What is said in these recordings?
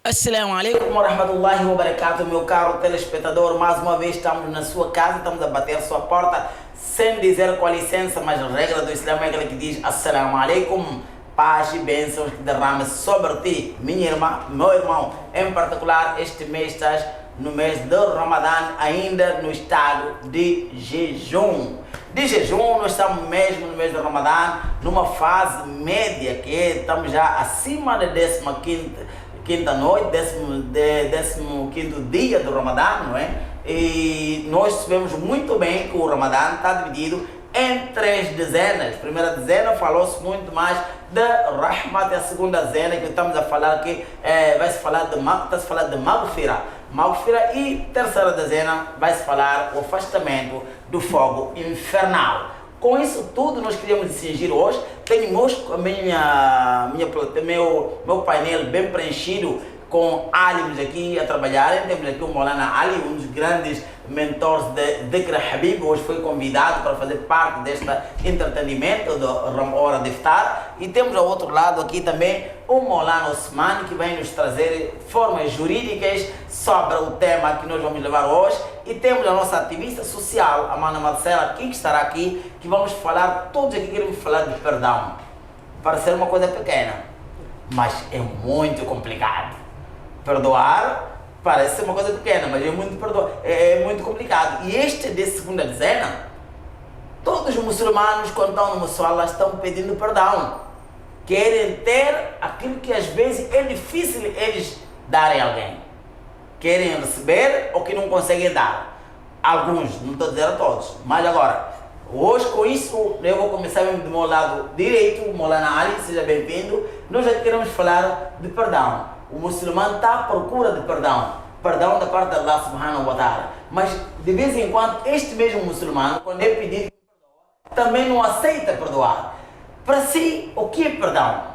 Assalamu alaikum wa rahmatullahi wa barakatuh, meu caro telespectador. Mais uma vez estamos na sua casa, estamos a bater sua porta sem dizer com a licença, mas a regra do Islã é aquela que diz Assalamu alaikum, paz e bênçãos que derrame sobre ti, minha irmã, meu irmão. Em particular, este mês estás no mês do Ramadã, ainda no estado de jejum. Nós estamos mesmo no mês do Ramadã, numa fase média que estamos já acima da 15ª noite, 15º dia do Ramadã, não é? E nós sabemos muito bem que o Ramadã está dividido em 3 dezenas. A primeira dezena falou-se muito mais da Rahmat, e a segunda dezena que estamos a falar aqui vai-se falar de Maghfira, e terceira dezena vai-se falar o afastamento do fogo infernal. Com isso tudo, nós queríamos cingir hoje. Tenho meu painel bem preenchido com álimos aqui a trabalharem. Temos aqui o Maulana Ali, um dos grandes mentores de Dhikr Habib. Hoje foi convidado para fazer parte deste entretenimento da Hora de Iftar. E temos ao outro lado aqui também o Maulana Osman, que vai nos trazer formas jurídicas sobre o tema que nós vamos levar hoje. E temos a nossa ativista social, a Mana Marcela, aqui, que estará aqui, que vamos falar, todos aqui queremos falar de perdão. Parece ser uma coisa pequena, mas é muito complicado. Perdoar parece ser uma coisa pequena, mas é muito complicado. E este de segunda dezena, todos os muçulmanos, quando estão no Mussalá, estão pedindo perdão. Querem ter aquilo que às vezes é difícil eles darem a alguém. Querem receber ou que não conseguem dar. Alguns, não estou a dizer a todos. Mas agora, hoje com isso, eu vou começar mesmo do meu lado direito, o Maulana Ali, seja bem-vindo. Nós já queremos falar de perdão. O muçulmano está à procura de perdão. Perdão da parte de Allah subhanahu wa ta'ala. Mas de vez em quando, este mesmo muçulmano, quando é pedido que perdoa, também não aceita perdoar. Para si, o que é perdão?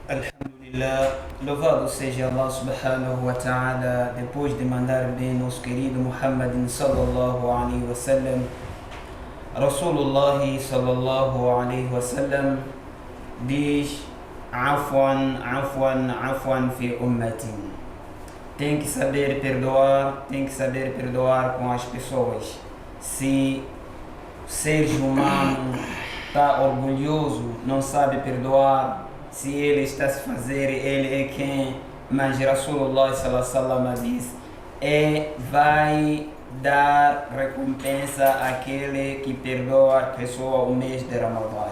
Alhamdulillah, louvado seja Allah subhanahu wa ta'ala, depois de mandar bem nosso querido Muhammad sallallahu alaihi wa sallam. Rasulullah sallallahu alaihi wa sallam diz: Afwan fi ummati. Tem que saber perdoar com as pessoas. Se o ser humano está orgulhoso, não sabe perdoar, se ele está a se fazer, ele é quem, mas Rasulullah sallallahu alaihi wasallam diz, vai dar recompensa àquele que perdoa a pessoa o mês de Ramadã.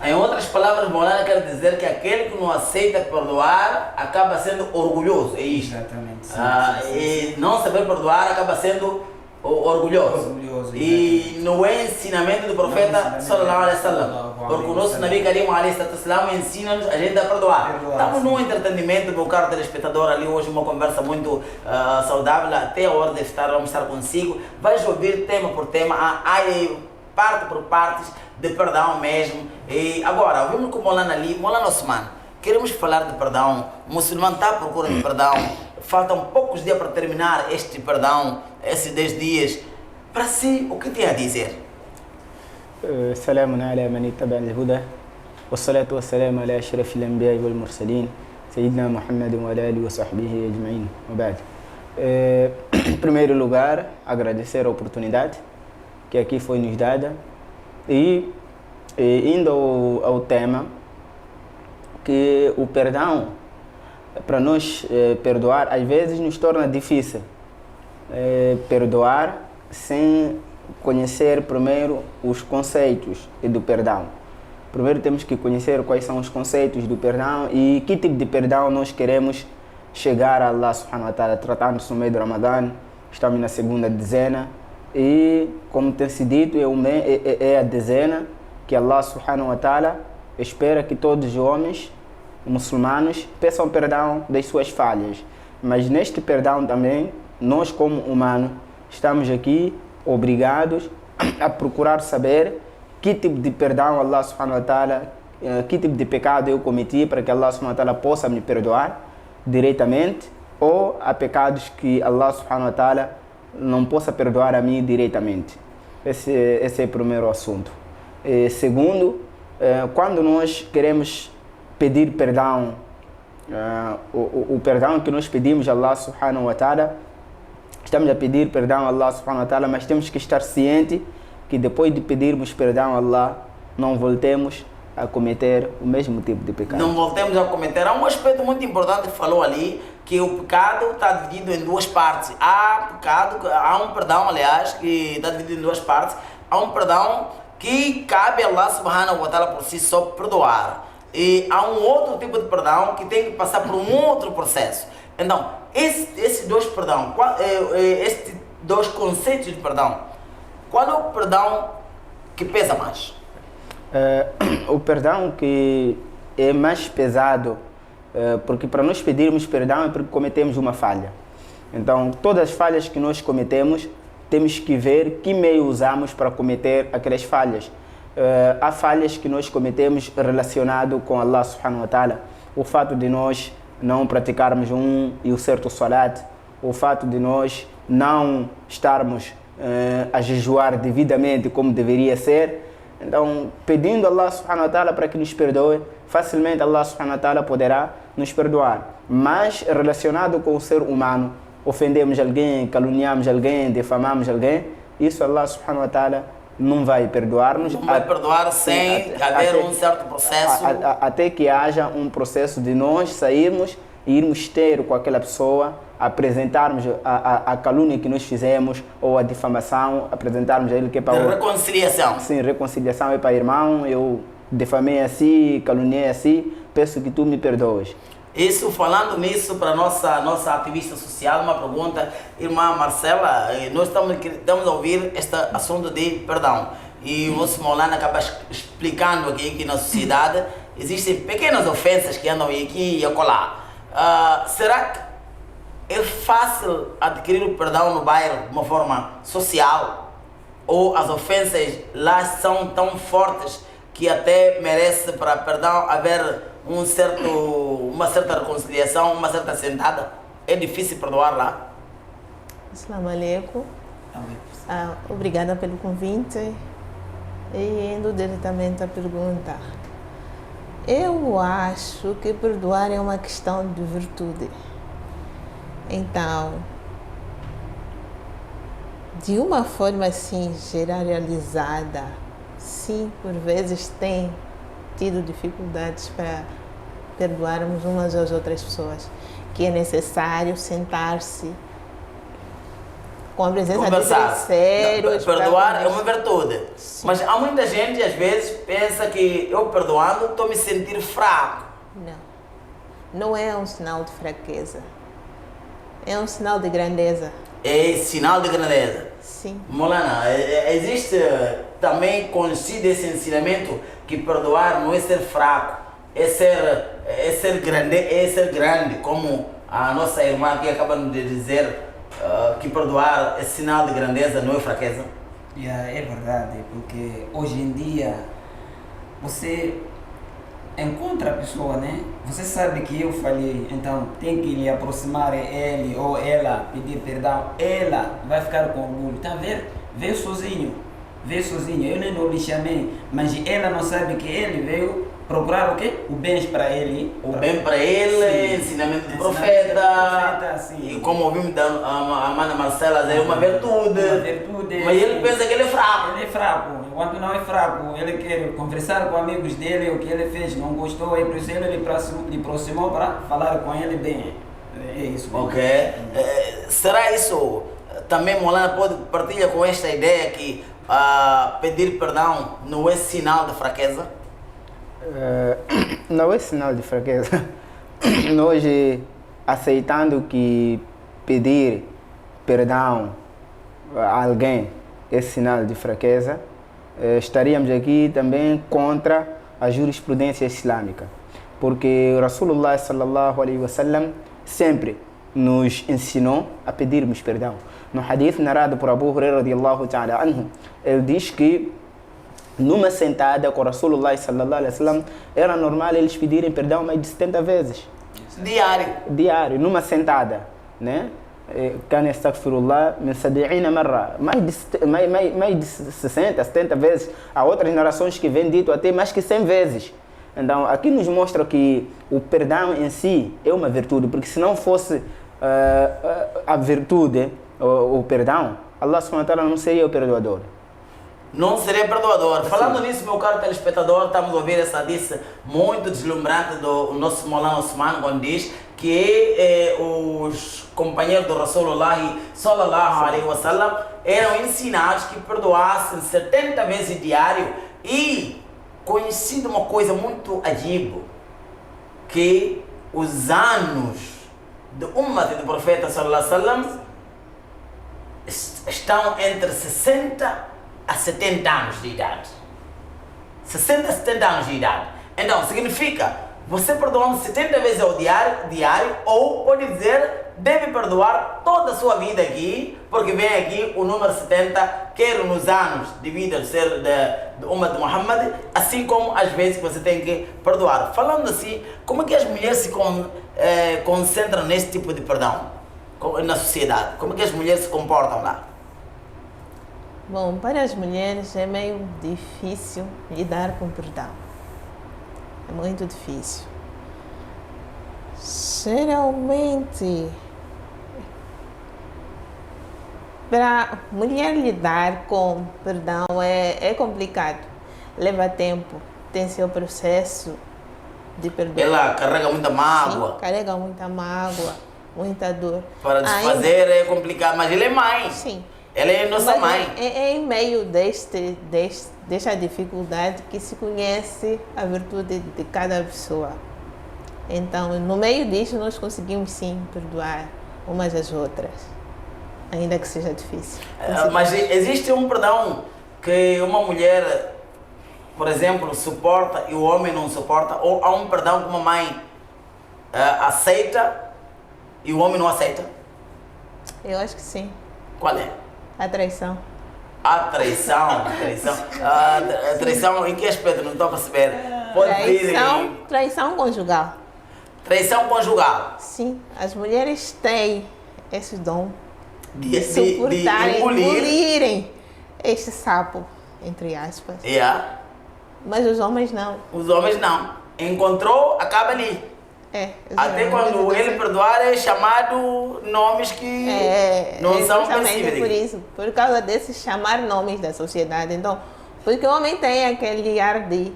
Em outras palavras, Maulana quer dizer que aquele que não aceita perdoar acaba sendo orgulhoso, é isso? Exatamente. E não saber perdoar acaba sendo orgulhoso. E no ensinamento do profeta sallallahu alaihi wasallam, porque o nosso Nabi Karim alaihi wasallam ensina-nos a gente a perdoar. Estamos num entretenimento, meu caro telespectador, ali hoje uma conversa muito saudável, até a hora de estar, vamos estar consigo. Vais ouvir tema por tema, parte por partes, de perdão mesmo. E agora, ouvimos com o Maulana Ali, Maulana Osman, queremos falar de perdão. O muçulmano está à procura de perdão. Faltam poucos dias para terminar este perdão, esses 10 dias. Para si, o que tem a dizer? سلام على من اتبع الهدى والصلاة والسلام على أشرف الأنبياء والمرسلين سيدنا محمد وعلى آله وصحبه أجمعين وبعد. Em primeiro lugar, agradecer a oportunidade que aqui foi nos dada e indo ao tema, que o perdão, para nós perdoar, às vezes nos torna difícil perdoar sem conhecer primeiro os conceitos do perdão. Primeiro temos que conhecer quais são os conceitos do perdão e que tipo de perdão nós queremos chegar a Allah subhanahu wa ta'ala. Tratando-se no meio do Ramadã, estamos na segunda dezena e, como tem se dito, é a dezena que Allah subhanahu wa ta'ala espera que todos os homens muçulmanos peçam perdão das suas falhas. Mas neste perdão também, nós como humanos, estamos aqui obrigados a procurar saber que tipo de perdão Allah subhanahu wa ta'ala, que tipo de pecado eu cometi para que Allah subhanahu wa ta'ala possa me perdoar diretamente, ou há pecados que Allah subhanahu wa ta'ala não possa perdoar a mim diretamente. Esse é o primeiro assunto. Segundo, quando nós queremos pedir perdão, o perdão que nós pedimos a Allah subhanahu wa ta'ala, estamos a pedir perdão a Allah subhanahu wa ta'ala, mas temos que estar ciente que depois de pedirmos perdão a Allah, não voltemos a cometer o mesmo tipo de pecado. Não voltemos a cometer. Há um aspecto muito importante que falou ali, que o pecado está dividido em duas partes. Há um perdão, aliás, que está dividido em duas partes. Há um perdão que cabe a Allah subhanahu wa ta'ala por si só perdoar. E há um outro tipo de perdão que tem que passar por um outro processo. Então, esses dois perdão, esses dois conceitos de perdão, qual é o perdão que pesa mais? O perdão que é mais pesado, porque para nós pedirmos perdão é porque cometemos uma falha. Então, todas as falhas que nós cometemos, temos que ver que meio usamos para cometer aquelas falhas. Há falhas que nós cometemos relacionado com Allah subhanahu wa ta'ala. O fato de nós não praticarmos um e o certo salat, o fato de nós não estarmos a jejuar devidamente como deveria ser. Então, pedindo a Allah subhanahu wa ta'ala para que nos perdoe, facilmente Allah subhanahu wa ta'ala poderá nos perdoar. Mas relacionado com o ser humano, ofendemos alguém, caluniamos alguém, defamamos alguém, isso Allah subhanahu wa ta'ala não vai perdoar-nos. Não vai perdoar sem haver um certo processo. Até que haja um processo de nós sairmos e irmos ter com aquela pessoa, apresentarmos a calúnia que nós fizemos ou a difamação, apresentarmos a ele que é para... Reconciliação. Sim, reconciliação é para irmão, eu defamei assim, caluniei assim, peço que tu me perdoes. Isso, falando nisso, para nossa ativista social, uma pergunta, irmã Marcela, nós estamos a ouvir este assunto de perdão. E o nosso Maulana acaba explicando aqui que na sociedade existem pequenas ofensas que andam aqui e acolá. Será que é fácil adquirir o perdão no bairro de uma forma social? Ou as ofensas lá são tão fortes que até merece para perdão haver uma certa reconciliação, uma certa sentada? É difícil perdoar lá? Assalamu alaikum. Obrigada pelo convite. E indo diretamente à pergunta. Eu acho que perdoar é uma questão de virtude. Então, de uma forma assim generalizada, sim, por vezes tem tido dificuldades para perdoarmos umas às outras pessoas, que é necessário sentar-se com a presença de terceiros. Perdoar é uma virtude. Sim. Mas há muita gente, às vezes, pensa que eu perdoando estou me sentindo fraco. Não é um sinal de fraqueza. É um sinal de grandeza. É sinal de grandeza. Sim. Maulana, existe também conhecido esse ensinamento que perdoar não é ser fraco, é ser grande, como a nossa irmã aqui acaba de dizer, que perdoar é sinal de grandeza, não é fraqueza. É verdade, porque hoje em dia você encontra a pessoa, né? Você sabe que eu falhei, então tem que lhe aproximar ele ou ela, pedir perdão, ela vai ficar com orgulho, tá vendo? Veio sozinho, eu nem não lhe chamei, mas ela não sabe que ele veio procurar o quê? O bem para ele. O bem para ele, ensinamento do profeta, sim. E como ouvimos da Mana Marcela, é uma virtude. Mas ele pensa que ele é fraco. Ele é fraco. Enquanto não é fraco, ele quer conversar com amigos dele, o que ele fez não gostou, e por isso ele lhe aproximou para falar com ele bem. É isso. Ok. Será isso também, Maulana, pode partilhar com esta ideia que pedir perdão não é sinal de fraqueza? Não é sinal de fraqueza. Nós, aceitando que pedir perdão a alguém é sinal de fraqueza, estaríamos aqui também contra a jurisprudência islâmica, porque o Rasulullah sallallahu alaihi wasallam sempre nos ensinou a pedirmos perdão. No hadith narrado por Abu Hurairah radiyallahu ta'ala anhu, ele diz que numa sentada com o Rasulullah sallallahu alaihi wasallam era normal eles pedirem perdão mais de 70 vezes. Diário, numa sentada, né? كان يستغفر الله من 70 مرة, mais de 60, 70 vezes. Há outras narrações que vêm dito até mais que 100 vezes. Então, aqui nos mostra que o perdão em si é uma virtude, porque se não fosse a virtude, o perdão, Allah subhanahu wa ta'ala não seria o perdoador. Não seria perdoador. Falando nisso, meu caro telespectador, estamos a ouvir essa dica muito deslumbrante do nosso Maulana Osman, quando diz que os companheiros do Rasulullah sallallahu alaihi wasallam eram ensinados que perdoassem 70 vezes diário, e conhecido uma coisa muito agibo, que os anos do Ummah do Profeta sallallahu alaihi wasallam estão entre 60 a 70 anos de idade. 60 a 70 anos de idade. Então, significa, você perdoando 70 vezes ao diário, ou pode dizer, deve perdoar toda a sua vida aqui, porque vem aqui o número 70, quer nos anos de vida de ser de Ummah de Muhammad, assim como às vezes que você tem que perdoar. Falando assim, como é que as mulheres se concentram nesse tipo de perdão na sociedade? Como é que as mulheres se comportam lá? Bom, para as mulheres é meio difícil lidar com perdão. É muito difícil. Geralmente, para mulher lidar com perdão é complicado. Leva tempo, tem seu processo de perdão. Ela carrega muita mágoa. Sim, carrega muita mágoa, muita dor. Para desfazer é complicado, mas ele é mãe. Sim. Ela é nossa mãe. É em meio desta dificuldade que se conhece a virtude de cada pessoa. Então, no meio disso, nós conseguimos sim perdoar umas às outras, ainda que seja difícil. Mas existe um perdão que uma mulher, por exemplo, suporta e o homem não suporta? Ou há um perdão que uma mãe aceita e o homem não aceita? Eu acho que sim. Qual é? A traição. A traição. A traição em que aspecto? Não estou a perceber. Traição conjugal. Traição conjugal. Sim, as mulheres têm esse dom de suportarem, engolirem este sapo, entre aspas. Yeah. Mas os homens não. Os homens não. Encontrou, acaba ali. Até quando ele perdoar é chamado nomes que não são possíveis. Por isso, por causa desses chamar nomes da sociedade. Então, porque o homem tem aquele ar de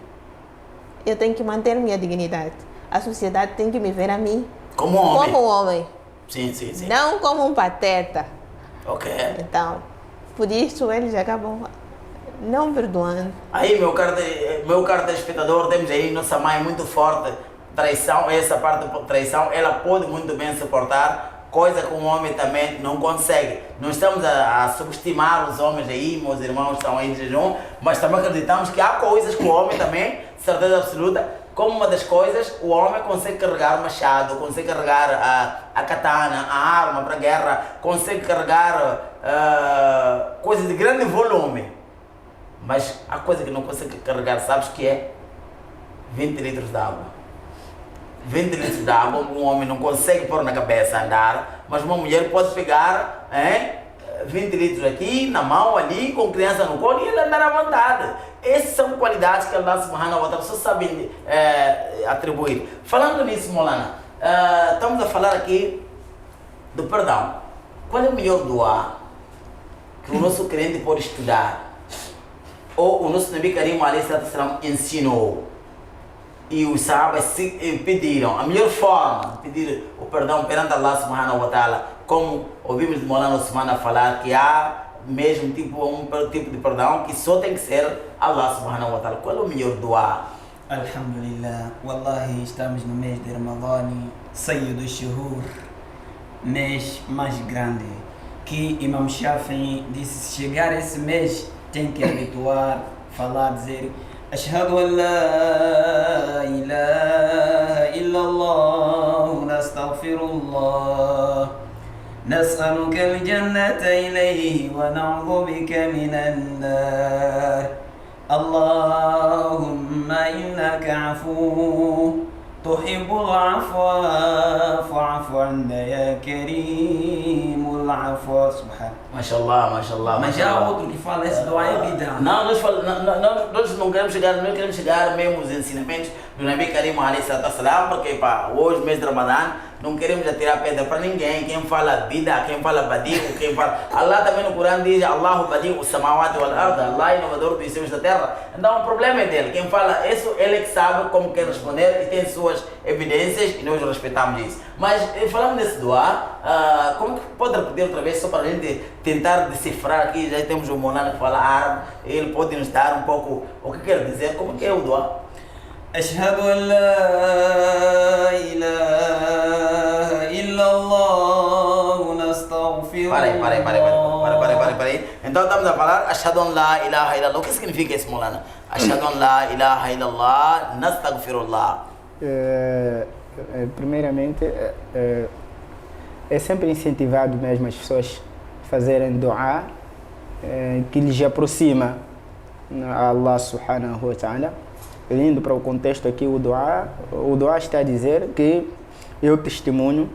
eu tenho que manter minha dignidade. A sociedade tem que me ver a mim como homem. Como homem. Sim. Não como um pateta. Ok. Então, por isso eles acabam não perdoando. Aí, meu caro telespectador, temos aí nossa mãe muito forte. Traição, essa parte de traição, ela pode muito bem suportar, coisa que um homem também não consegue. Não estamos a subestimar os homens aí, meus irmãos estão aí de jejum, mas também acreditamos que há coisas que o homem também, certeza absoluta, como uma das coisas, o homem consegue carregar o machado, consegue carregar a katana, a arma para a guerra, consegue carregar coisas de grande volume. Mas há coisa que não consegue carregar, sabes que é? 20 litros de água. 20 litros de água, um homem não consegue pôr na cabeça andar, mas uma mulher pode pegar 20 litros aqui, na mão, ali, com criança no colo e ele andar à vontade. Essas são qualidades que Allah subhanahu wa ta'ala só sabe atribuir. Falando nisso, Maulana, estamos a falar aqui do perdão. Qual é o melhor dua que o nosso crente pode estudar? Ou o nosso Nabi Karim alayhi salatu wassalam ensinou? E os sahabas pediram a melhor forma de pedir o perdão perante Allah subhanahu wa ta'ala, como ouvimos de Maulana Osman a falar que há mesmo um tipo de perdão que só tem que ser Allah subhanahu wa ta'ala. Qual é o melhor dua? Alhamdulillah, wallahi estamos no mês de Ramadhan, Sayyid al-Shuhur, mês mais grande, que Imam Shafi'i disse, se chegar esse mês tem que habituar, falar, dizer أشهد أن لا إله إلا الله نستغفر الله نسألك الجنة إليه ونعوذ بك من النار اللهم إنك عفو تحب العفو فاعف عنا يا كريم العفو سبحانه. Mashallah, mashallah. Mas já há outro que fala esse do Aibida. Não, nós não queremos chegar mesmo aos ensinamentos do Nabi Karim alayhi salatu wassalam, porque pá, hoje, mês de Ramadã, não queremos atirar pedra para ninguém. Quem fala vida, quem fala badi'u, quem fala... Allah também no Corão diz, Allahu badi'u samawati wal ard, Allah é inovador dos céus da terra. Então o problema é dele. Quem fala isso, ele que sabe como quer responder e tem suas evidências e nós respeitamos isso. Mas falando desse dua, como que pode repetir outra vez só para a gente tentar decifrar aqui? Já temos o Molana que fala árabe, ele pode nos dar um pouco o que quer dizer, como que é o dua? أشهد أن لا إله إلا الله نستغفر Parei. Então estamos a falar Ashhadu an la ilaha illallah. O que significa isso, Molana? Ashhadu an la ilaha illallah, nastaghfirullah. Primeiramente, é sempre incentivado mesmo as pessoas fazerem dua que lhes aproxima a Allah subhanahu wa ta'ala. Indo para o contexto aqui, o dua está a dizer que eu testemunho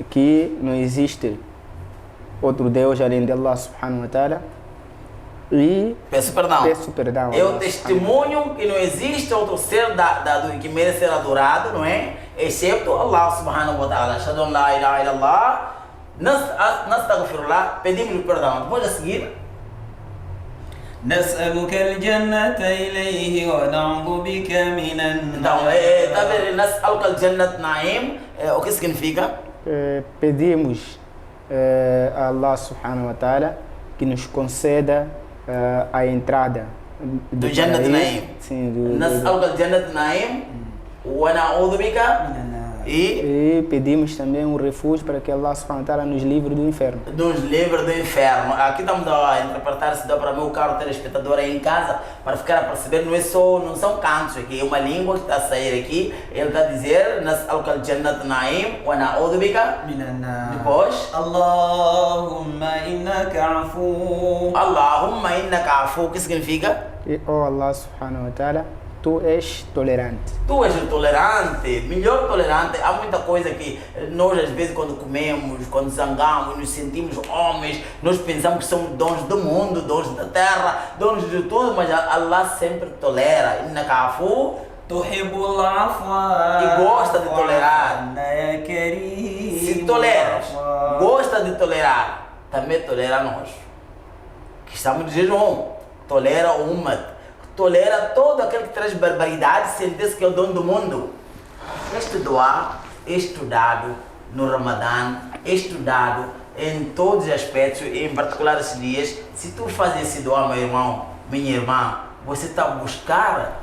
que não existe outro Deus além de Allah subhanahu wa ta'ala e peço perdão. Eu testemunho que não existe outro ser que merece ser adorado, não é? Excepto Allah subhanahu wa ta'ala. Ashhadu an la ilaha illallah, nastaghfirullah, pedimos perdão. Depois a seguir, نسألك الجنة إليه ونعوذ بك من النار. Então, está a ver? Nas'aluka al-jannat na'im. O que significa? Pedimos a Allah subhanahu wa ta'ala que nos conceda a entrada do Jannat Na'im. Sim, Nas'aluka al-jannat na'im wa na'udhu bika. E pedimos também um refúgio para que Allah subhanahu wa ta'ala nos livre do inferno. Nos livre do inferno. Aqui estamos a interpretar se dá para o meu caro telespectador aí em casa, para ficar a perceber, não são cantos aqui, é uma língua que está a sair aqui. Ele está a dizer, Nas'aluka al-jannat na'im wa na'udhu bika. Depois, Allahumma innaka afu. Allahumma innaka afu. O que significa? E Allah subhanahu wa ta'ala, tu és tolerante. Tu és tolerante, melhor tolerante. Há muita coisa que nós às vezes quando comemos, quando zangamos, nos sentimos homens, nós pensamos que somos donos do mundo, donos da terra, donos de tudo, mas Allah sempre tolera. Innaka afu. Tuhibbul afwa. E gosta de tolerar. Se toleras, gosta de tolerar, também tolera nós. Que estamos de jejum. Tolera o umat. Tolera todo aquele que traz barbaridade, sente-se que é o dono do mundo. Este dua é estudado no Ramadã, é estudado em todos os aspectos, em particular esses dias. Se tu fazes esse dua, meu irmão, minha irmã, você está a buscar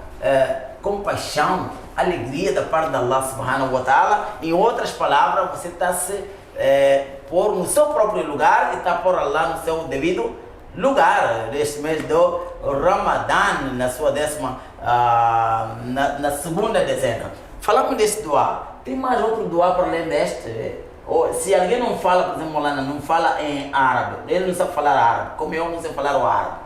compaixão, alegria da parte de Allah subhanahu wa ta'ala. Em outras palavras, você está a se pôr no seu próprio lugar e está a pôr Allah no seu devido lugar neste mês do Ramadã, na sua na segunda dezena. Falamos desse dua. Tem mais outro dua para além deste? Ou, se alguém não fala, por exemplo, Molana, não fala em árabe, ele não sabe falar árabe, como eu não sei falar o árabe,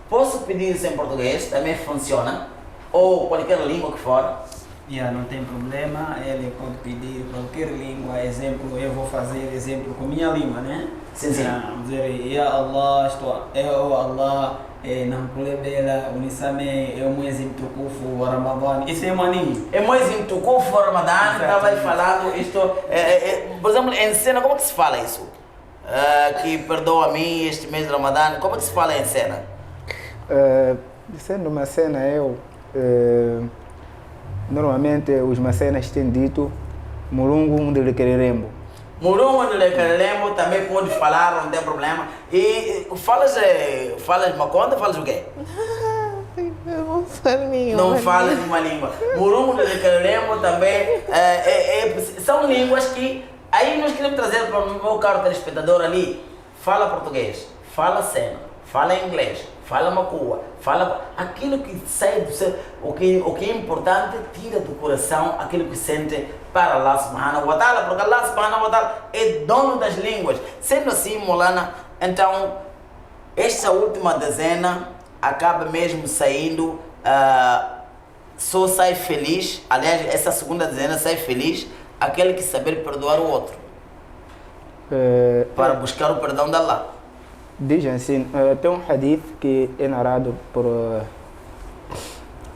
posso pedir isso em português? Também funciona? Ou qualquer língua que for? Não tem problema, ele pode pedir qualquer língua. Exemplo, eu vou fazer exemplo com minha língua, né? Sim. Vamos dizer, Ya Allah, eu Allah, não pule bela, unisame, eu muezim tukufu wa Ramadan. Isso é maninho. É muezim tukufu wa Ramadan, estava aí falando isto. Por exemplo, em cena, como é que se fala isso? Que perdoa-me este mês de Ramadã, como é que se fala em cena? Sendo uma cena, normalmente os macenas têm dito Mulungu onde quereremos. Mulungu onde quereremos também pode falar, não tem problema. E falas Maconda, falas o quê? Não falo nenhuma. Não fala nenhuma língua. Mulungu onde quereremos também são línguas que aí nós queremos trazer para o meu caro telespectador ali. Fala português, fala cena, fala inglês, fala macua, fala aquilo que sai do seu, o que é importante, tira do coração aquilo que sente para Allah subhanahu wa ta'ala, porque Allah subhanahu wa ta'ala é dono das línguas. Sendo assim, Molana, então esta última dezena acaba mesmo saindo, só sai feliz, aliás, essa segunda dezena sai feliz aquele que saber perdoar o outro. para buscar o perdão de Allah. Dizem assim, tem um hadith que é narrado por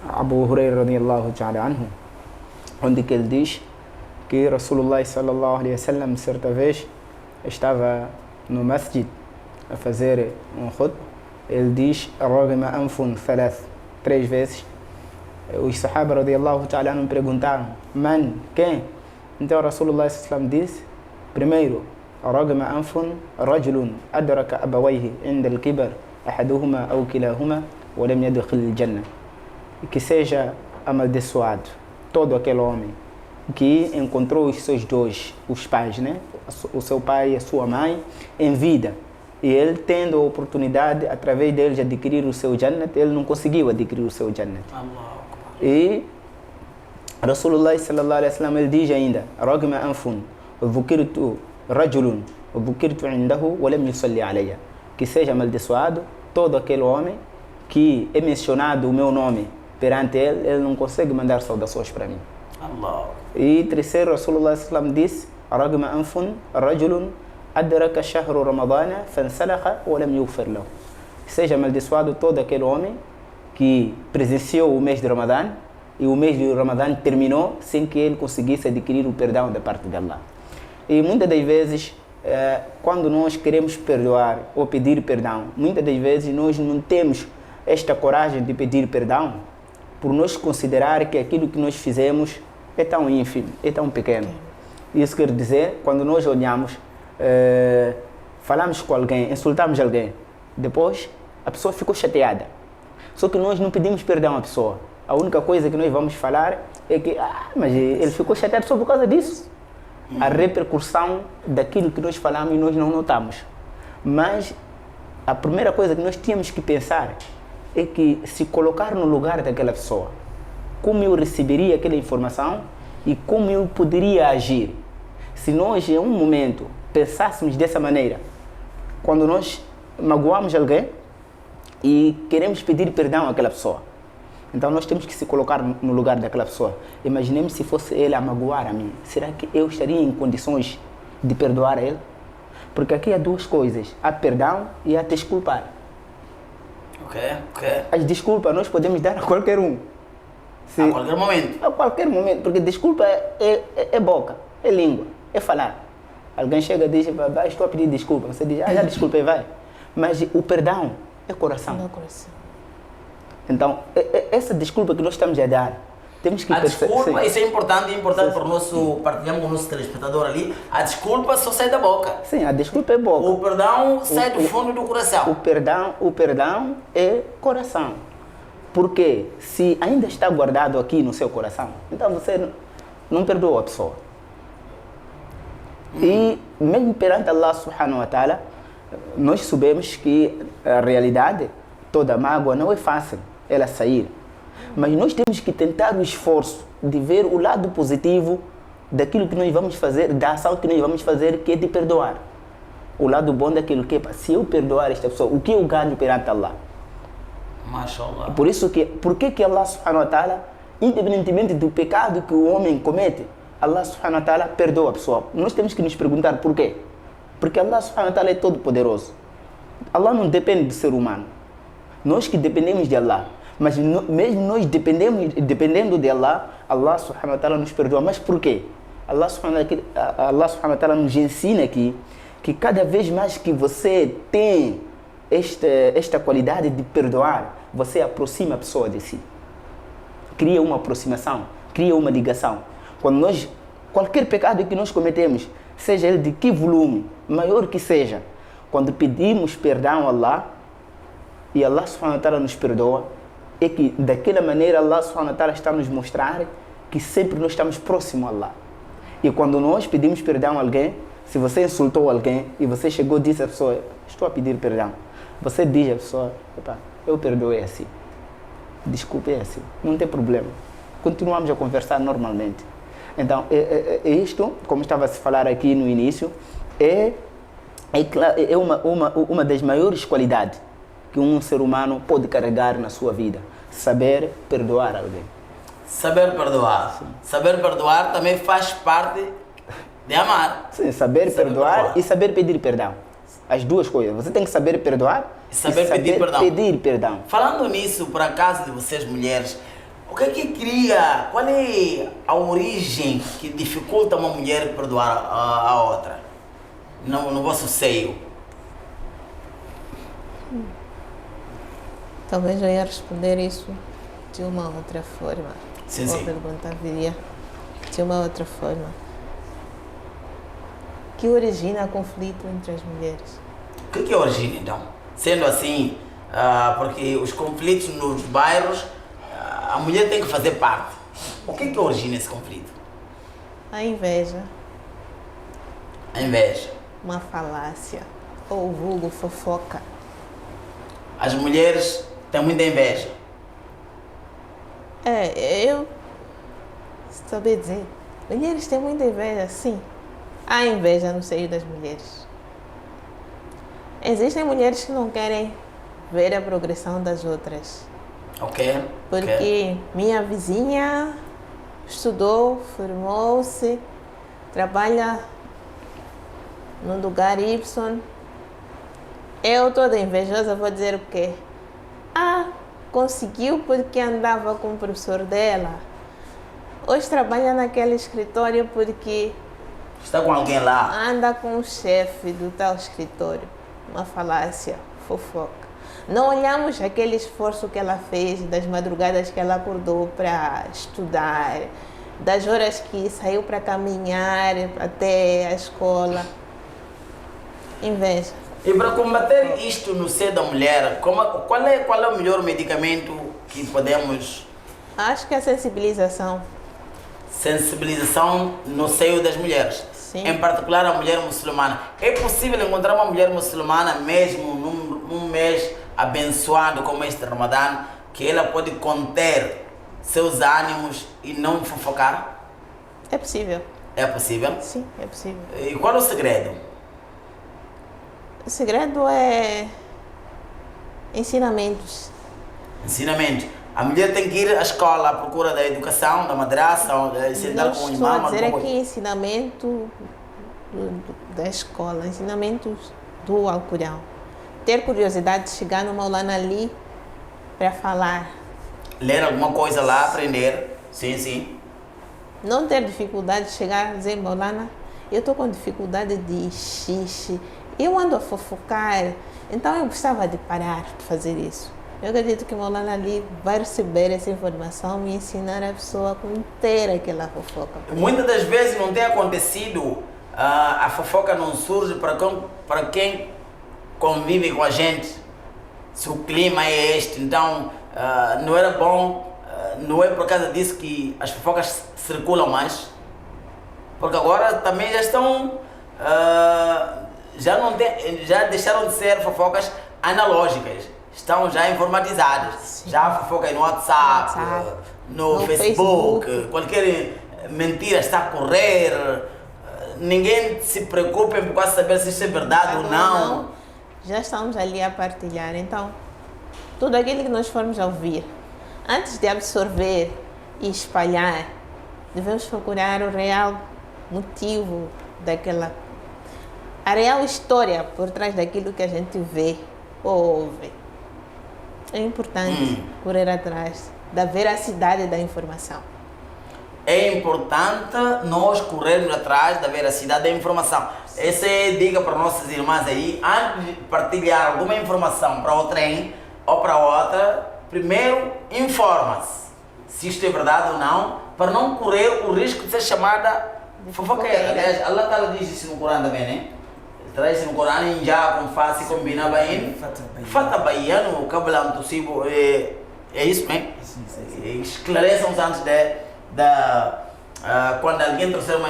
Abu Hurairah radiyallahu ta'ala anhu, onde que ele diz que Rasulullah sallallahu alaihi wasallam certa vez estava no masjid a fazer um khutbah. Ele diz "Ragma anfun thalath", 3 vezes. Os sahaba radiyallahu ta'ala anhu perguntaram: "Man? Quem?" Então Rasulullah sallallahu alaihi wasallam disse: primeiro, رغم أنف رجل أدرك أبويه عند الكبر أحدهما أو كلاهما ولم يدخل الجنة. Que seja amaldiçoado todo aquele homem que encontrou os seus dois, os pais, né? O seu pai e a sua mãe em vida, e ele tendo a oportunidade através deles de adquirir o seu Jannat, ele não conseguiu adquirir o seu Jannat. E Rasulullah sallallahu alaihi wasallam ele diz ainda: رغم أنف ذكرت رجل وذكرت عنده ولم يصلي علي. Que seja amaldiçoado todo aquele homem que é mencionado o meu nome perante ele, ele não consegue mandar saudações para mim. Allah. E terceiro, Rasulullah sallam disse: رغم أنف رجل أدرك شهر رمضان فانسلخ ولم يغفر له. Seja amaldiçoado todo aquele homem que presenciou o mês de Ramadã e o mês de Ramadã terminou sem que ele conseguisse adquirir o perdão da parte de Allah. E muitas das vezes, quando nós queremos perdoar ou pedir perdão, muitas das vezes nós não temos esta coragem de pedir perdão por nós considerar que aquilo que nós fizemos é tão ínfimo, é tão pequeno. Isso quer dizer, quando nós olhamos, falamos com alguém, insultamos alguém, depois a pessoa ficou chateada. Só que nós não pedimos perdão à pessoa. A única coisa que nós vamos falar é que, mas ele ficou chateado só por causa disso. A repercussão daquilo que nós falamos e nós não notamos. Mas a primeira coisa que nós tínhamos que pensar é que se colocar no lugar daquela pessoa, como eu receberia aquela informação e como eu poderia agir. Se nós em um momento pensássemos dessa maneira, quando nós magoamos alguém e queremos pedir perdão àquela pessoa, então nós temos que se colocar no lugar daquela pessoa. Imaginemos se fosse ele a magoar a mim. Será que eu estaria em condições de perdoar a ele? Porque aqui há duas coisas: há perdão e há desculpar. Ok. As desculpas nós podemos dar a qualquer um. A qualquer momento. A qualquer momento, porque desculpa é boca, é língua, é falar. Alguém chega e diz: estou a pedir desculpa. Você diz: já desculpei, vai. Mas o perdão é coração. Não, coração. Então, essa desculpa que nós estamos a dar, temos que perceber. A desculpa, sim. Isso é importante para o nosso, partilhamos com o nosso telespectador ali, a desculpa só sai da boca. Sim, a desculpa é boca. O perdão sai do fundo do coração. O perdão é coração. Porque se ainda está guardado aqui no seu coração, então você não perdoa a pessoa. E mesmo perante Allah subhanahu wa ta'ala, nós sabemos que a realidade, toda mágoa não é fácil ela sair. Mas nós temos que tentar o esforço de ver o lado positivo daquilo que nós vamos fazer, da ação que nós vamos fazer, que é de perdoar. O lado bom daquilo que é, se eu perdoar esta pessoa, o que eu ganho perante Allah? Mashallah. Por que Allah subhanahu wa ta'ala, independentemente do pecado que o homem comete, Allah subhanahu wa ta'ala perdoa a pessoa? Nós temos que nos perguntar por quê? Porque Allah subhanahu wa ta'ala é todo poderoso. Allah não depende do ser humano. Nós que dependemos de Allah. Mas mesmo nós dependendo de Allah, Allah subhanahu wa ta'ala nos perdoa. Mas por quê? Allah subhanahu wa ta'ala nos ensina aqui que cada vez mais que você tem esta qualidade de perdoar, você aproxima a pessoa de si. Cria uma aproximação, cria uma ligação. Qualquer pecado que nós cometemos, seja ele de que volume, maior que seja, quando pedimos perdão a Allah, e Allah subhanahu wa ta'ala nos perdoa, é que daquela maneira Allah subhanahu wa ta'ala está a nos mostrar que sempre nós estamos próximos a Allah. E quando nós pedimos perdão a alguém, se você insultou alguém e você chegou e disse à pessoa: estou a pedir perdão, você diz à pessoa: eu perdoei assim, desculpe, é assim, não tem problema, continuamos a conversar normalmente. Então, isto, como estava a se falar aqui no início, é uma das maiores qualidades que um ser humano pode carregar na sua vida: saber perdoar alguém. Saber perdoar. Sim. Saber perdoar também faz parte De amar. Sim, saber Saber perdoar perdoar. e saber pedir perdão. As duas coisas. Você tem que saber perdoar E saber pedir perdão. pedir perdão. Falando nisso, por acaso de vocês mulheres, o que é que cria, qual é a origem que dificulta uma mulher perdoar a outra no vosso seio? Talvez eu ia responder isso de uma outra forma. Sim, A sim. pergunta viria de uma outra forma. Que origina conflito entre as mulheres? O que é origina então? Sendo assim, porque os conflitos nos bairros, a mulher tem que fazer parte. O que é origina esse conflito? A inveja, A inveja. uma falácia, ou vulgo fofoca. As mulheres têm muita inveja. Eu saber dizer, mulheres têm muita inveja, sim. Há inveja no seio das mulheres. Existem mulheres que não querem ver a progressão das outras. Ok? Porque minha vizinha estudou, formou-se, trabalha no lugar Y. Eu, toda invejosa, vou dizer o quê? Conseguiu porque andava com o professor dela. Hoje trabalha naquele escritório porque Está com alguém lá. anda com o chefe do tal escritório. Uma falácia, fofoca. Não olhamos aquele esforço que ela fez, das madrugadas que ela acordou para estudar, das horas que saiu para caminhar até a escola. Inveja. E para combater isto no seio da mulher, qual é o melhor medicamento que podemos... Acho que a sensibilização. Sensibilização no seio das mulheres, Sim. em particular a mulher muçulmana. É possível encontrar uma mulher muçulmana mesmo num mês abençoado como este Ramadã, que ela pode conter seus ânimos e não fofocar? É possível. É possível? Sim, é possível. E qual é o segredo? O segredo é ensinamentos. Ensinamento. A mulher tem que ir à escola à procura da educação, da madraça, sentar Não com o estou a imam. dizer alguma aqui coisa. ensinamento da escola, ensinamentos do Alcorão. Ter curiosidade de chegar no Maulana ali para falar. Ler alguma coisa lá, aprender. Sim, sim. Não ter dificuldade de chegar e dizer, Maulana, eu estou com dificuldade de xixi, eu ando a fofocar, então eu gostava de parar de fazer isso. Eu acredito que o Maulana ali vai receber essa informação e ensinar a pessoa a conter aquela fofoca. Muitas das vezes não tem acontecido, a fofoca não surge para quem convive com a gente. Se o clima é este, então não era bom, não é por causa disso que as fofocas circulam mais. Porque agora também já estão, já deixaram de ser fofocas analógicas. Estão já informatizadas. Sim. Já a fofoca é no WhatsApp, no Facebook, Facebook. qualquer mentira está a correr. Ninguém se preocupa em quase saber se isso é verdade ou não. Já estamos ali a partilhar. Então, tudo aquilo que nós formos a ouvir, antes de absorver e espalhar, devemos procurar o real motivo daquela, a real história por trás daquilo que a gente vê ou ouve. É importante correr atrás da veracidade da informação. É importante nós corrermos atrás da veracidade da informação. Essa é a dica para nossas irmãs aí. Antes de partilhar alguma informação para outrem ou para outra, primeiro informa-se se isto é verdade ou não, para não correr o risco de ser chamada fofoqueira. Aliás, Allah Ta'ala diz isso no Corão também, né? Traz no Corão em já com face combina bem. Fatabayanu kabla tusibu. É isso, né? Esclareçam antes quando alguém trouxer uma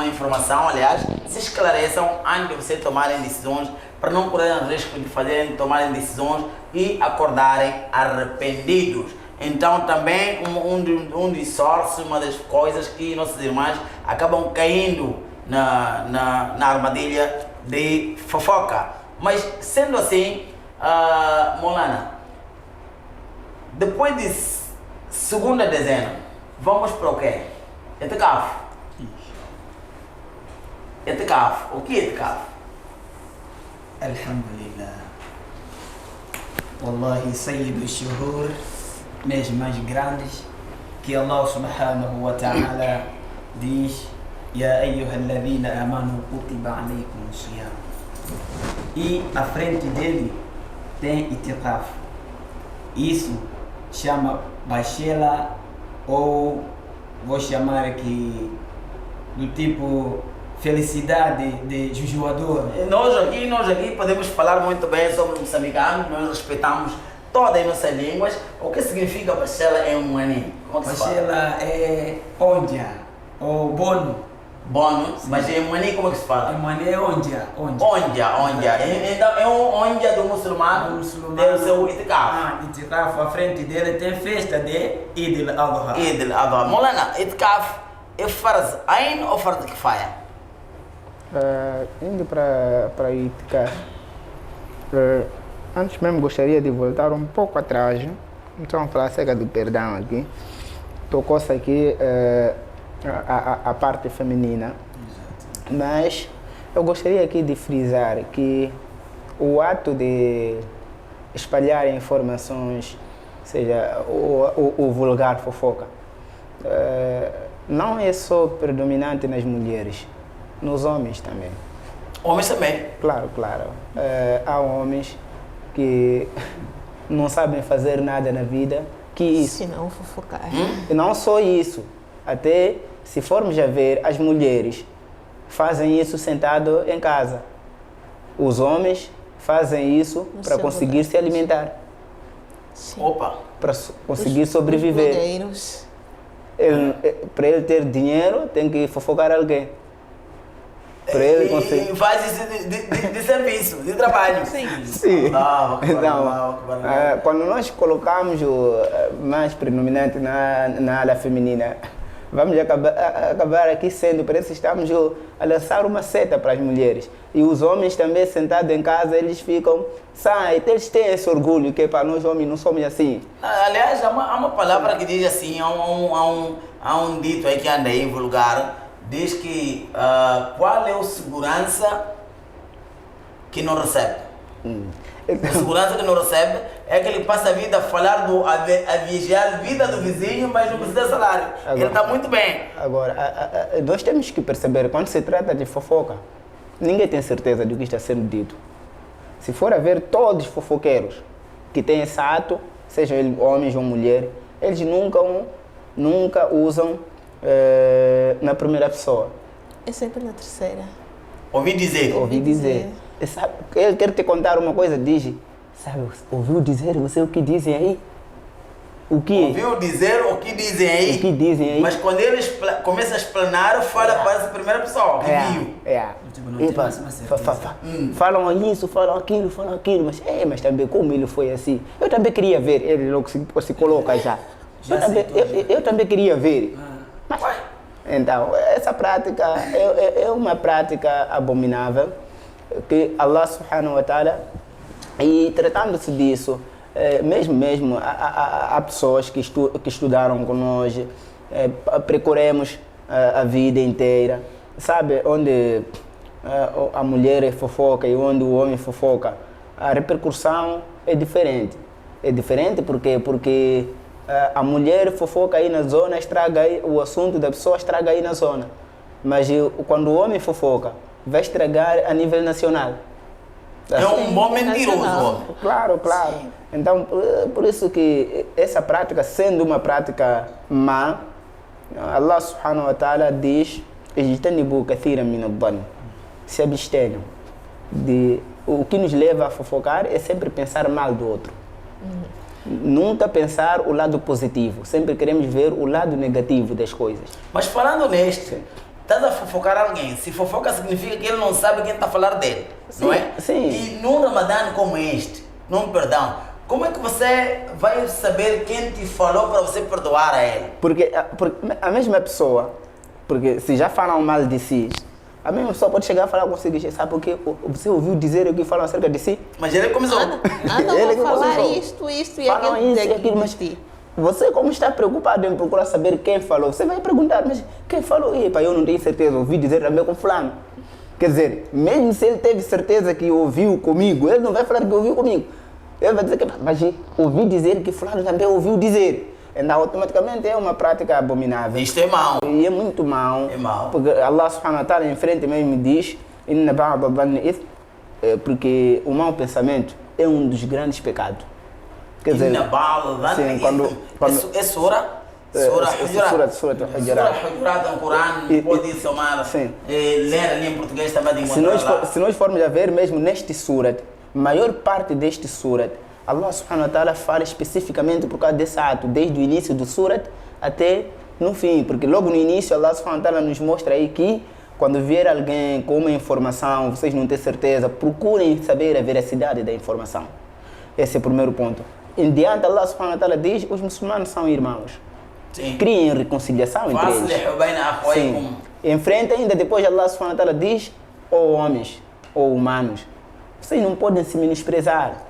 informação, aliás, se esclareçam antes de você tomarem decisões, para não correrem risco de tomarem decisões e acordarem arrependidos. Então também um dos sortes, uma das coisas que nossas irmãs acabam caindo na armadilha de fofoca. Mas sendo assim, Maulana, depois de segunda dezena, vamos para o quê? Etikaf. Itikaf. O que é itikaf? Alhamdulillah. Wallahi, Sayyid al-Shuhur, mês mais grandes, que Allah subhanahu wa ta'ala diz: Ya ayyuhalladhina amanu kutiba alaykum siyam. E à frente dele tem itikaf. Isso chama bachela, ou vou chamar aqui do tipo felicidade de jujuador. Nós aqui podemos falar muito bem sobre o moçambicano, nós respeitamos todas as nossas línguas. O que significa bachela em Mwani? Como é que se fala? Bachela é onja ou bono. Bono, mas em Mwani como é que se fala? Em Mwani é onja. Onja. Então é um onja do muçulmano, tem o seu itikaf. Itikaf, à frente dele tem festa de Eid al-Adha. Eid al-Adha. Molana, itikaf é farz ain ou farz kifaya? Indo para Itikaf, antes mesmo gostaria de voltar um pouco atrás. Então, vamos falar acerca do perdão aqui. Tocou-se aqui a parte feminina. Exato. Mas eu gostaria aqui de frisar que o ato de espalhar informações, seja o vulgar fofoca, não é só predominante nas mulheres. Nos homens também. Homens também? Claro. Há homens que não sabem fazer nada na vida que isso. Se não fofocar. E não só isso. Até se formos a ver, as mulheres fazem isso sentado em casa. Os homens fazem isso para conseguir se alimentar. Sim. Opa! Para conseguir sobreviver. Para ele ter dinheiro, tem que fofocar alguém. E faz isso de serviço, de trabalho. Sim. Então, quando nós colocamos o mais predominante na ala feminina, vamos acabar aqui sendo, parece que estamos a lançar uma seta para as mulheres. E os homens também sentados em casa, eles ficam, eles têm esse orgulho que para nós homens não somos assim. Aliás, há uma palavra que diz assim, há um dito aí que anda aí vulgar, diz que qual é o segurança que não recebe? O segurança que não recebe é que ele passa a vida a falar a vigiar a vida do vizinho, mas não precisa de salário. Agora, ele está muito bem. Agora, nós temos que perceber, quando se trata de fofoca, ninguém tem certeza do que está sendo dito. Se for a ver todos os fofoqueiros que têm esse ato, sejam eles homens ou mulheres, eles nunca usam na primeira pessoa. É sempre na terceira. Ouvi dizer. Sabe, ele quer te contar uma coisa, diz, sabe, ouviu dizer, você o que dizem aí? O que? Ouviu dizer o que dizem aí? O que dizem aí? Mas quando ele começa a explanar, fala para a primeira pessoa que viu. Falam isso, falam aquilo, mas também como ele foi assim? Eu também queria ver, ele logo se coloca já. Eu também queria ver. Mas, então, essa prática é uma prática abominável que Allah subhanahu wa ta'ala, e tratando-se disso, mesmo há pessoas que estudaram com nós, percorremos a vida inteira, sabe, onde a mulher fofoca e onde o homem fofoca, a repercussão é diferente. É diferente porque a mulher fofoca aí na zona, estraga aí, o assunto da pessoa estraga aí na zona. Mas quando o homem fofoca, vai estragar a nível nacional. É um bom mentiroso. Claro. Sim. Então, por isso que essa prática, sendo uma prática má, Allah subhanahu wa ta'ala diz: "Ijtanibu kathiran min adh-dhann", se abstenham. O que nos leva a fofocar é sempre pensar mal do outro. Nunca pensar o lado positivo. Sempre queremos ver o lado negativo das coisas. Mas falando nisto, estás a fofocar alguém. Se fofoca significa que ele não sabe quem está a falar dele. Sim, não é? Sim. E num Ramadã como este, num perdão, como é que você vai saber quem te falou para você perdoar a ele? Porque a mesma pessoa, porque se já falam mal de si, a mesma pessoa pode chegar a falar consigo e dizer, sabe por quê? Você ouviu dizer o que falam acerca de si? Mas ele começou. Ele falar isto e aquilo, mas você, como está preocupado em procurar saber quem falou, você vai perguntar, mas quem falou? Epa, eu não tenho certeza, ouvi dizer também com fulano. Quer dizer, mesmo se ele teve certeza que ouviu comigo, ele não vai falar que ouviu comigo. Ele vai dizer que, mas ouvi dizer que fulano também ouviu dizer. Então, automaticamente é uma prática abominável. Isto é mau. E é muito mau. É mau. Porque Allah subhanahu wa ta'ala em frente mesmo diz, Inna ba'da dhanni ithm, porque o mau pensamento é um dos grandes pecados. Quer dizer, Inna ba'da dhanni sim, quando é sura? Sura Hujurat. Sura Hujurat. Sura Hujurat no Corão, pode somar, sim. ler ali em português também de se nós formos a ver mesmo neste surat, maior parte deste surat, Allah subhanahu wa ta'ala fala especificamente por causa desse ato, desde o início do surat até no fim, porque logo no início Allah subhanahu wa ta'ala nos mostra aí que quando vier alguém com uma informação, vocês não têm certeza, procurem saber a veracidade da informação. Esse é o primeiro ponto. Em diante, Allah subhanahu wa ta'ala diz, os muçulmanos são irmãos. Sim. Criem reconciliação entre eles. Sim. Em frente ainda, depois Allah subhanahu wa ta'ala diz, ou homens, ou humanos, vocês não podem se menosprezar.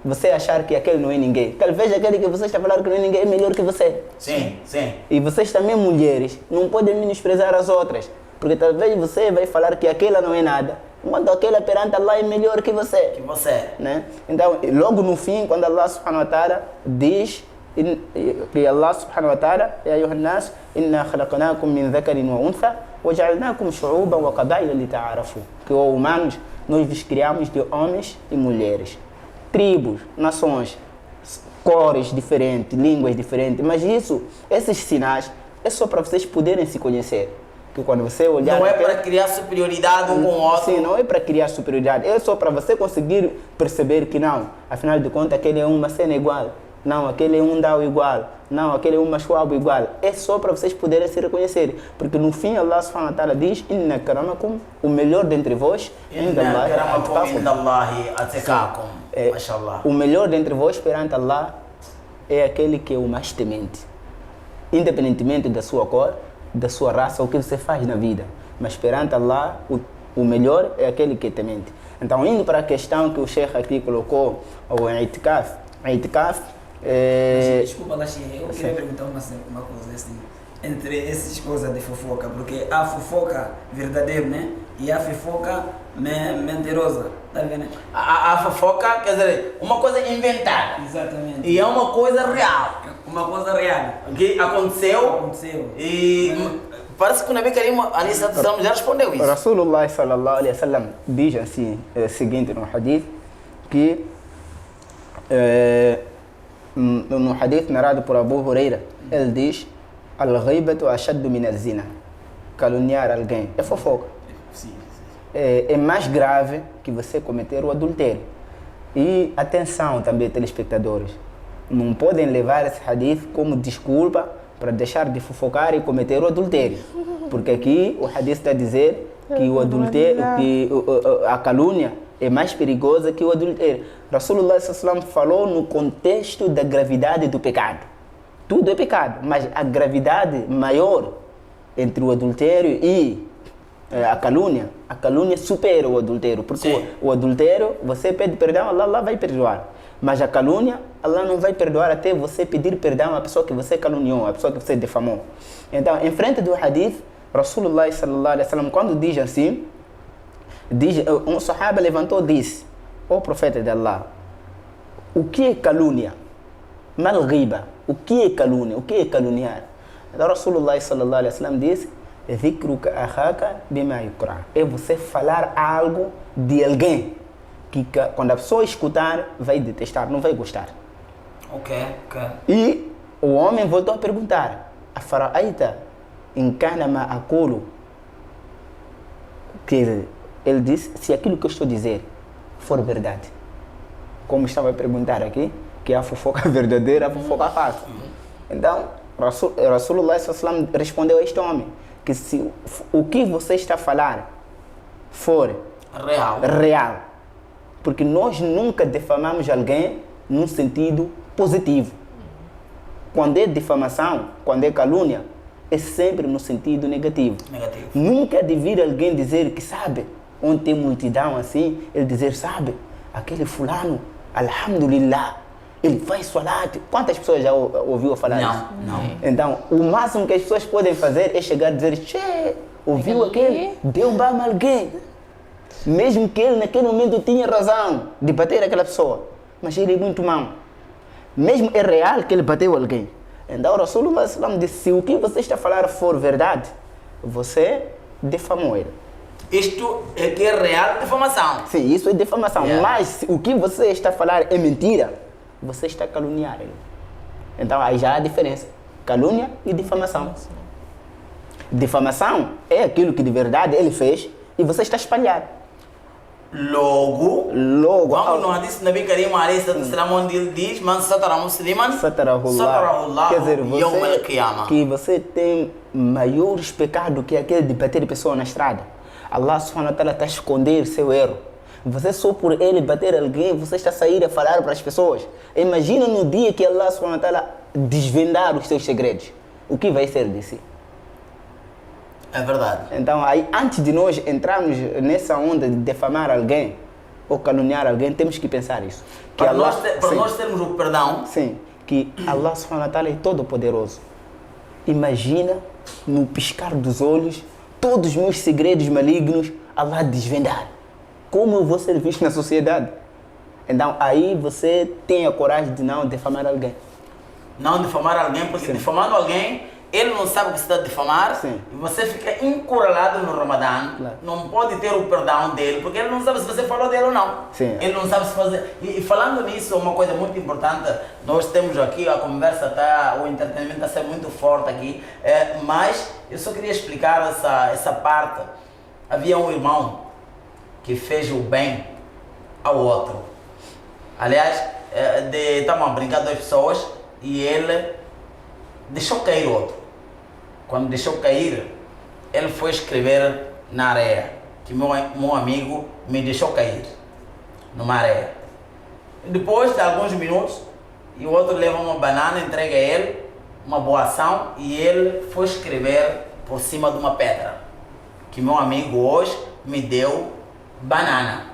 Você achar que aquele não é ninguém. Talvez aquele que você está falando que não é ninguém é melhor que você. Sim, sim. E vocês também, mulheres, não podem menosprezar as outras. Porque talvez você vai falar que aquela não é nada, enquanto aquela perante Allah é melhor que você. Que você. Né? Então, logo no fim, quando Allah subhanahu wa ta'ala diz que Allah subhanahu wa ta'ala, Ya ayuha nas, inna khalaqnakum min dhakarin wa untha, wa ja'alnakum shu'uban wa qabaila li ta'arafu. Que os humanos, nós vos criamos de homens e mulheres. Tribos, nações, cores diferentes, línguas diferentes, mas esses sinais é só para vocês poderem se conhecer. Que quando você olhar... Não é para criar superioridade um com o outro. Sim, não é para criar superioridade, é só para você conseguir perceber que não, afinal de contas aquele é uma cena igual, não, aquele é um dao igual, não, aquele é um machuabo igual. É só para vocês poderem se reconhecer, porque no fim Allah subhanahu wa ta'ala diz, Inna karamakum, o melhor dentre vós, Inna karamakum indallahi atqakum. Mashallah. O melhor dentre vós perante Allah é aquele que é o mais temente, independentemente da sua cor, da sua raça, o que você faz na vida. Mas perante Allah, o melhor é aquele que é temente. Então, indo para a questão que o Sheikh aqui colocou, o I'tikaf. Desculpa, Laxi, eu queria perguntar uma coisa assim, entre essas coisas de fofoca, porque há fofoca verdadeira, né? E há fofoca mentirosa, tá vendo? A fofoca, quer dizer, uma coisa inventada. Exatamente. E é uma coisa real. Uma coisa real. Que aconteceu. E parece que o Nabi Karim Ali já respondeu isso. Rasulullah sallallahu alaihi wasallam diz assim, seguinte no hadith, que no hadith narrado por Abu Huraira, ele diz, al-ghibatu ashaddu min az-zina. Caluniar alguém é fofoca. Sim. É mais grave que você cometer o adultério. E atenção também, telespectadores, não podem levar esse hadith como desculpa para deixar de fofocar e cometer o adultério. Porque aqui o hadith está a dizer que o adultério, que a calúnia é mais perigosa que o adultério. Rasulullah sallallahu falou no contexto da gravidade do pecado. Tudo é pecado, mas a gravidade maior entre o adultério e a calúnia supera o adultério. Porque o adultério, você pede perdão, Allah vai perdoar. Mas a calúnia, Allah não vai perdoar até você pedir perdão à pessoa que você caluniou, à pessoa que você defamou. Então, em frente do hadith, Rasulullah sallallahu alaihi wasallam, quando diz assim, um sahaba levantou e disse, ó profeta de Allah, o que é calúnia? Mal ghiba. O que é calúnia? O que é caluniar? Então, Rasulullah sallallahu alaihi wasallam disse, dhikruka akhaka bima yukra. É você falar algo de alguém que quando a pessoa escutar, vai detestar, não vai gostar. Ok. E o homem voltou a perguntar, afara'aita in kana ma aqulu? Ele disse, se aquilo que eu estou a dizer for verdade. Como estava a perguntar aqui, que a fofoca verdadeira, a fofoca falsa. Então, Rasulullah sallallahu respondeu a este homem, que se o que você está a falar for real, porque nós nunca defamamos alguém num sentido positivo. Quando é difamação, quando é calúnia, é sempre no sentido negativo. Nunca é de vir alguém dizer que sabe, onde tem multidão assim, ele dizer, sabe, aquele fulano, alhamdulillah, ele faz salat. Quantas pessoas já ouviu falar isso? Não. Então, o máximo que as pessoas podem fazer é chegar a dizer, che, ouviu aquele? Deu bama alguém. Mesmo que ele naquele momento tinha razão de bater aquela pessoa, mas ele é muito mau. Mesmo é real que ele bateu alguém. Então o Rasulullah sallam disse, se o que você está a falar for verdade, você defamou ele. Isto é que é real difamação. Sim, isso é difamação. Yeah. Mas se o que você está a falar é mentira, você está a caluniar ele. Então aí já há a diferença. Calúnia e difamação. Difamação é aquilo que de verdade ele fez e você está a espalhar. Logo, vamos no hadith Nabi Karim alayhi sallam, onde ele diz, man satara musliman, Satarahullah. Quer dizer, yawm al-qiyamah. que você tem maiores pecados que aquele de bater pessoa na estrada. Allah subhanahu wa ta'ala está a esconder seu erro. Você só por ele bater alguém, você está a sair a falar para as pessoas. Imagina no dia que Allah subhanahu wa ta'ala desvendar os seus segredos. O que vai ser de si? É verdade. Então, aí, antes de nós entrarmos nessa onda de defamar alguém ou caluniar alguém, temos que pensar isso. Que Para Allah, nós termos o perdão, sim, que Allah subhanahu wa ta'ala é todo poderoso. Imagina, no piscar dos olhos, todos os meus segredos malignos, Allah desvendar. Como eu vou ser visto na sociedade? Então, aí você tem a coragem de não defamar alguém. não difamar alguém, porque difamando alguém, ele não sabe o que se está a difamar. Sim. E você fica encurralado no Ramadã, Claro. não pode ter o perdão dele, porque ele não sabe se você falou dele ou não. Sim. Ele não sabe se fazer. E falando nisso, uma coisa muito importante, nós temos aqui, a conversa está, o entretenimento está sendo muito forte aqui, mas eu só queria explicar essa parte. Havia um irmão que fez o bem ao outro. Aliás, estavam a brincar duas pessoas e ele deixou cair o outro. Quando deixou cair, ele foi escrever na areia que meu amigo me deixou cair numa areia. Depois de alguns minutos, e o outro leva uma banana, entrega a ele, uma boa ação, e ele foi escrever por cima de uma pedra que meu amigo hoje me deu banana.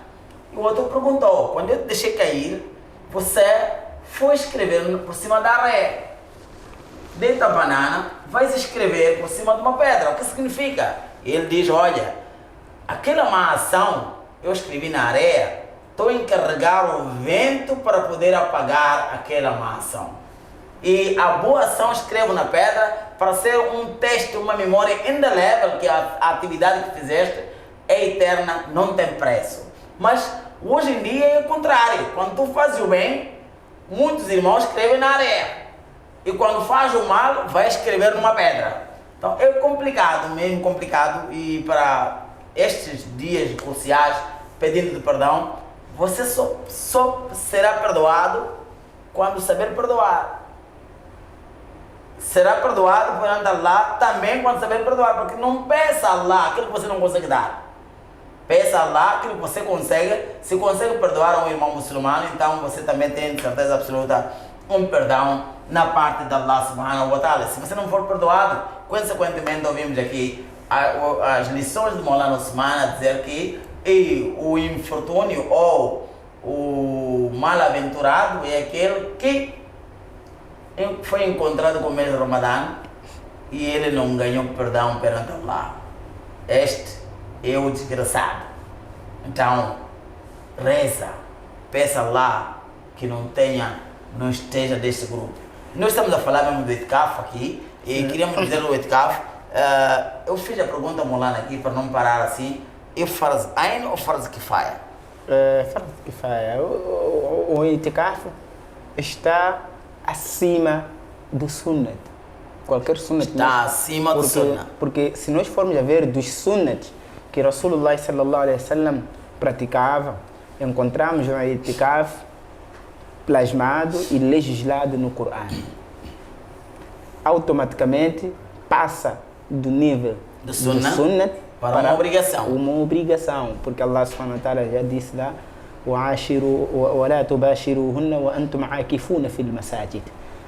E o outro perguntou, quando eu te deixei cair, você foi escrever por cima da areia. Dentro da banana, vais escrever por cima de uma pedra. O que significa? Ele diz, olha, aquela má ação, eu escrevi na areia, estou a encarregar o vento para poder apagar aquela má ação. E a boa ação escrevo na pedra para ser um teste, uma memória indelével, que a atividade que fizeste é eterna, não tem preço. Mas hoje em dia é o contrário. Quando tu fazes o bem, muitos irmãos escrevem na areia. E quando faz o mal, vai escrever numa pedra. Então é complicado, mesmo complicado. E para estes dias cruciais, pedindo perdão, você só será perdoado quando saber perdoar. Será perdoado perante Allah também quando saber perdoar. Porque não peça a Allah aquilo que você não consegue dar. Peça a Allah aquilo que você consegue. Se consegue perdoar um irmão muçulmano, então você também tem certeza absoluta um perdão na parte de Allah subhanahu wa ta'ala. Se você não for perdoado, consequentemente ouvimos aqui as lições de Maulana Osman a dizer que o infortúnio ou o mal-aventurado é aquele que foi encontrado com o mês de Ramadã e ele não ganhou perdão perante Allah. Este é o desgraçado. Então, reza, peça a Allah que não esteja deste grupo. Nós estamos a falar mesmo do Itikaf aqui e queríamos dizer o Itikaf. Eu fiz a pergunta, Maulana, aqui para não parar assim. É farz ain ou farz kifaya? Farz kifaya. O Itikaf está acima do sunnat. Qualquer sunnat. Está acima do sunnat. Porque se nós formos a ver dos sunnat que Rasulullah sallallahu alaihi wasallam praticava, encontramos o Itikaf plasmado e legislado no Corão. Automaticamente passa do nível do sunnat para uma obrigação. Uma obrigação, porque Allah subhanahu wa ta'ala já disse lá: وَلَا تُبَاشِرُوهُنَّ وَأَنْتُمْ عَاكِفُونَ فِي الْمَسَاجِدِ.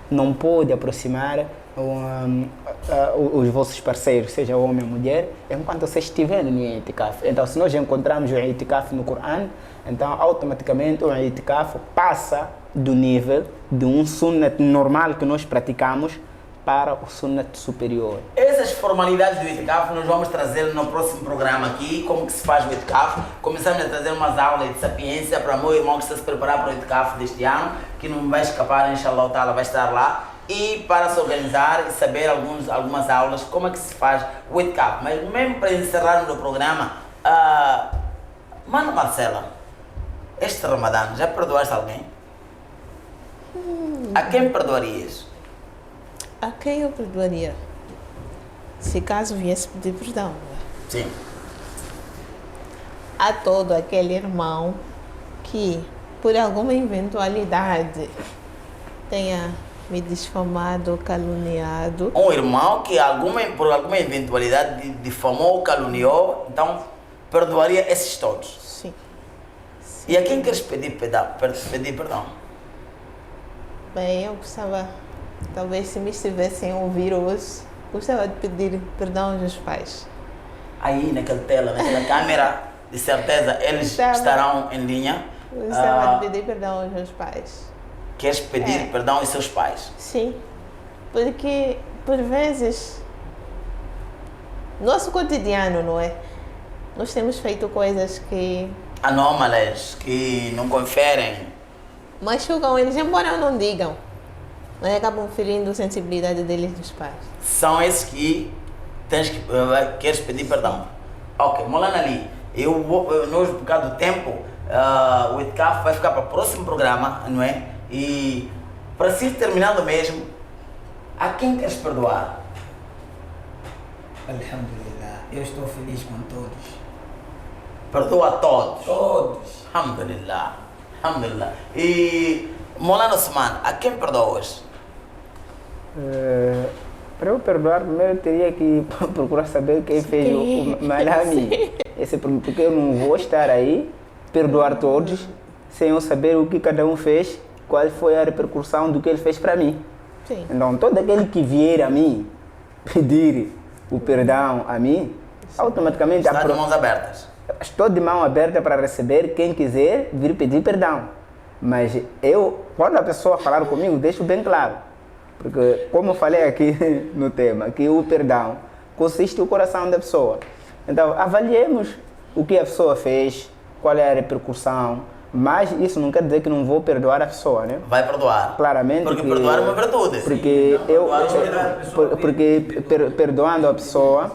Não pode aproximar os vossos parceiros, seja homem ou mulher, enquanto vocês estiverem no Itikaf. Então, se nós encontramos o Itikaf no Corão, então automaticamente o Itikaf passa do nível de um sunnat normal que nós praticamos para o Sunnat superior. Essas formalidades do itikaf nós vamos trazer no próximo programa aqui, como que se faz o itikaf. Começamos a trazer umas aulas de sapiência para o meu irmão que está se preparar para o itikaf deste ano, que não vai escapar, inshallah ta'ala, vai estar lá. E para se organizar e saber algumas aulas, como é que se faz o itikaf. Mas mesmo para encerrarmos o programa, Mano Marcela, este Ramadã, já perdoaste alguém? A quem perdoarias? A quem eu perdoaria? Se caso viesse pedir perdão. Sim. A todo aquele irmão que, por alguma eventualidade, tenha me difamado, caluniado. Um irmão que por alguma eventualidade difamou ou caluniou, então perdoaria esses todos. Sim. E a quem queres pedir perdão? Bem, eu gostava, talvez se me estivessem a ouvir hoje, gostava de pedir perdão aos meus pais. Aí naquela tela, naquela câmera, de certeza eles estarão em linha. Gostava de pedir perdão aos meus pais. Queres pedir perdão aos seus pais? Sim, porque por vezes, nosso cotidiano, não é? Nós temos feito coisas que Anômalas, que não conferem. machucam eles, embora não digam. Mas acabam ferindo a sensibilidade deles dos pais. São esses que queres pedir perdão. Ok, Molana Ali, nós por causa do tempo, o itikaf vai ficar para o próximo programa, não é? E para se terminando mesmo, a quem queres perdoar? Alhamdulillah, eu estou feliz com todos. Perdoa a todos. Todos. Alhamdulillah. Alhamdulillah. E Molana Osman, a quem perdoas? Para eu perdoar, primeiro eu teria que procurar saber quem fez o malami. Porque eu não vou estar aí, perdoar todos, sem eu saber o que cada um fez, qual foi a repercussão do que ele fez para mim. Sim. Então, todo aquele que vier a mim pedir o perdão a mim, automaticamente Está de mãos abertas. estou de mão aberta para receber quem quiser vir pedir perdão. Mas eu, quando a pessoa falar comigo, deixo bem claro. Porque, como eu falei aqui no tema, que o perdão consiste no coração da pessoa. Então, avaliemos o que a pessoa fez, qual é a repercussão, mas isso não quer dizer que não vou perdoar a pessoa, né? Vai perdoar. Claramente. Porque perdoar é uma virtude. Porque perdoando a pessoa,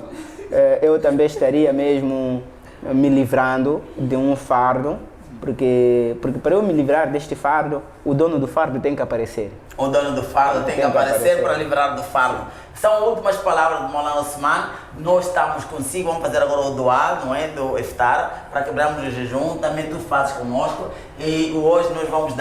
eu também estaria mesmo me livrando de um fardo, porque para eu me livrar deste fardo, o dono do fardo tem que aparecer. O dono do fardo tem que aparecer para livrar do fardo. São últimas palavras de Molana Osman. Nós estamos consigo, vamos fazer agora o doá, não é? Do iftar, para quebrarmos o jejum. Também tu fazes conosco. E hoje nós vamos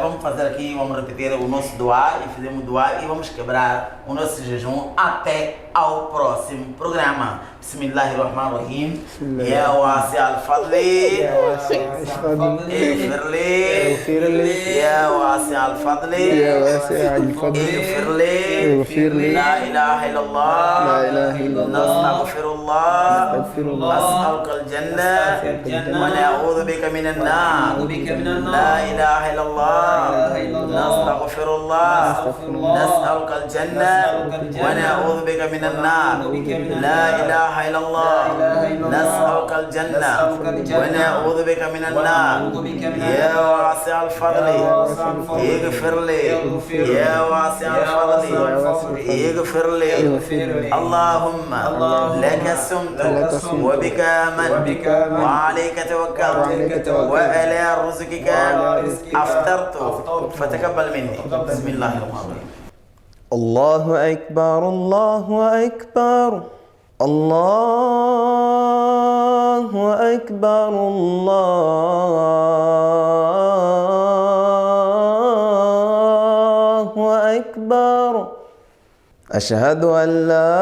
vamos fazer aqui, vamos repetir o nosso doá e fizemos o doá e vamos quebrar o nosso jejum até ao próximo programa. Bismillahirrahmanirrahim. Ya wasi al-fadli. اغفر لي يا واسع الفضل اغفر لي لا اله الا الله نستغفر الله نسألك الجنة ونعوذ بك من النار لا اله الا الله نستغفر الله نسألك الجنة ونعوذ بك من النار لا اله الا الله نسألك الجنة ونعوذ بك من النار يا واسع الفضل اغفر لي يا واسع الفضل اغفر لي اللهم لك سمت وبك آمنت وعليك توكلت وإلى رزقك أفطرت فتقبل مني بسم الله الرحمن الرحيم الله أكبر الله أكبر الله أكبر الله أكبر أشهد أن لا